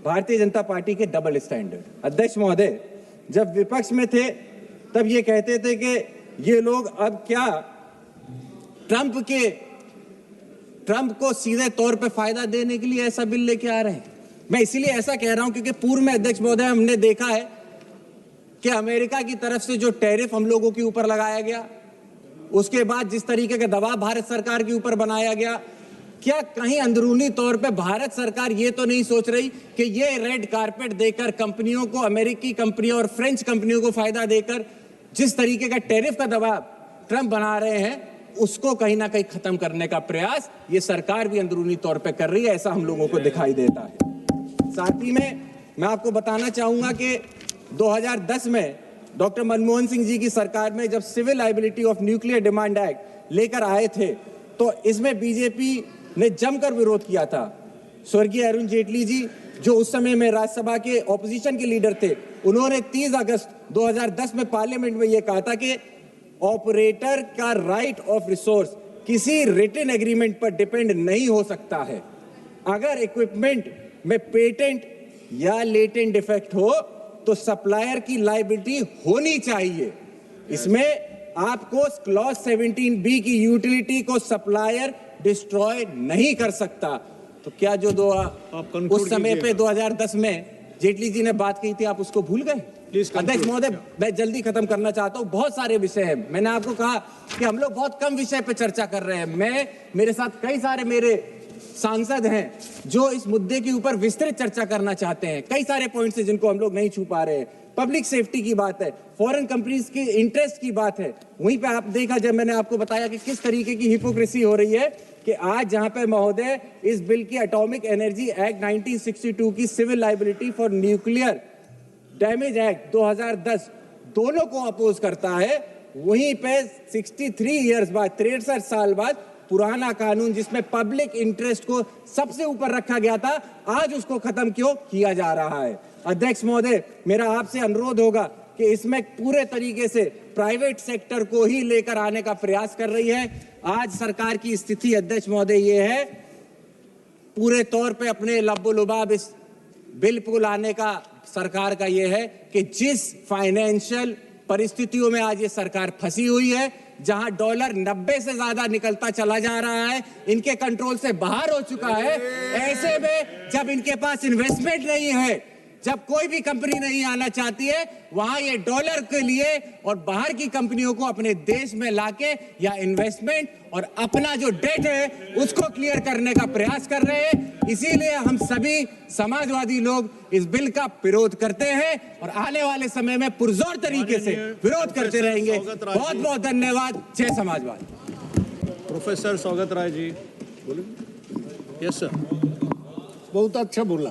Bharatiya Janata party के double standard. अध्यक्ष महोदय, जब विपक्ष में थे तब ये कहते थे कि ये लोग अब क्या ट्रंप को सीधे तौर पे फायदा देने के लिए ऐसा बिल लेके आ रहे हैं। मैं इसीलिए ऐसा कह रहा हूं क्योंकि पूर्व में अध्यक्ष महोदय हमने देखा है कि अमेरिका की तरफ से जो टैरिफ हम लोगों के ऊपर लगाया गया, उसके बाद जिस तरीके का दबाव भारत सरकार के ऊपर बनाया गया, क्या कहीं अंदरूनी तौर पे भारत सरकार ये तो नहीं सोच रही कि ये रेड कारपेट देकर कंपनियों को, अमेरिकी कंपनियों और फ्रेंच कंपनियों को फायदा देकर जिस तरीके का टैरिफ का दबाव ट्रंप बना रहे हैं, उसको कहीं ना कहीं खत्म करने का प्रयास ये सरकार भी अंदरूनी तौर पे कर रही है, ऐसा हम लोगों को दिखाई देता है। साथ ही में मैं आपको बताना चाहूंगा कि 2010 में डॉक्टर मनमोहन सिंह जी की सरकार में जब civil liability of nuclear demand act लेकर आए थे तो इसमें बीजेपी ने जमकर विरोध किया था। स्वर्गीय अरुण जेटली जी, जो उस समय में राज्यसभा के ऑपोजिशन के लीडर थे, उन्होंने 30 अगस्त 2010 में पार्लियामेंट में यह कहा था कि ऑपरेटर का राइट ऑफ रिसोर्स किसी रिटन एग्रीमेंट पर डिपेंड नहीं हो सकता है। अगर इक्विपमेंट में पेटेंट या लेटेंट डिफेक्ट हो तो सप्लायर की लायबिलिटी होनी चाहिए। इसमें आपको क्लॉज 17B की यूटिलिटी को सप्लायर डिस्ट्रॉय नहीं कर सकता। तो क्या जो उस समय पे 2010 में जेटली जी ने बात कही थी, आप उसको भूल गए? अध्यक्ष महोदय, मैं जल्दी खत्म करना चाहता हूं। बहुत सारे विषय हैं। मैंने आपको कहा कि हम लोग बहुत कम विषय पे चर्चा कर रहे हैं। मेरे साथ कई सारे मेरे सांसद हैं जो इस मुद्दे के ऊपर विस्तृत चर्चा करना चाहते हैं। कई सारे पॉइंट्स हैं जिनको हम लोग नहीं छू पा रहे हैं। पब्लिक सेफ्टी की बात है, फॉरेन कंपनीज की इंटरेस्ट की बात है। वहीं पे आप देखा, जब मैंने आपको बताया कि किस तरीके की हिपोक्रेसी हो रही है कि आज जहां पे महोदय इस बिल की एटॉमिक एनर्जी एक्ट 1962 की civil liability for nuclear damage act 2010 दोनों को अपोज करता है, वहीं पे 63 ईयर्स बाद, 63 साल बाद पुराना कानून जिसमें पब्लिक इंटरेस्ट को सबसे ऊपर रखा गया था, आज उसको खत्म क्यों किया जा रहा है? अध्यक्ष महोदय, मेरा आपसे अनुरोध होगा कि इसमें पूरे तरीके से प्राइवेट सेक्टर को ही लेकर आने का प्रयास कर रही है। आज सरकार की स्थिति अध्यक्ष महोदय ये है, पूरे तौर पे अपने लब्बो लुबाब इस बिल को लाने का सरकार का ये है कि जिस फाइनेंशियल परिस्थितियों में आज ये सरकार फंसी हुई है, जहां डॉलर 90 से ज्यादा निकलता चला जा रहा है, इनके कंट्रोल से बाहर हो चुका है, ऐसे में जब इनके पास इन्वेस्टमेंट नहीं है, जब कोई भी कंपनी नहीं आना चाहती है, वहां ये डॉलर के लिए और बाहर की कंपनियों को अपने देश में लाके या इन्वेस्टमेंट और अपना जो डेट है उसको क्लियर करने का प्रयास कर रहे हैं। इसीलिए हम सभी समाजवादी लोग इस बिल का विरोध करते हैं और आने वाले समय में पुरजोर तरीके से विरोध करते रहेंगे। बहुत बहुत धन्यवाद। जय समाजवाद। प्रोफेसर सौगत राय जी, बोलिए। Yes sir. बहुत अच्छा बोला।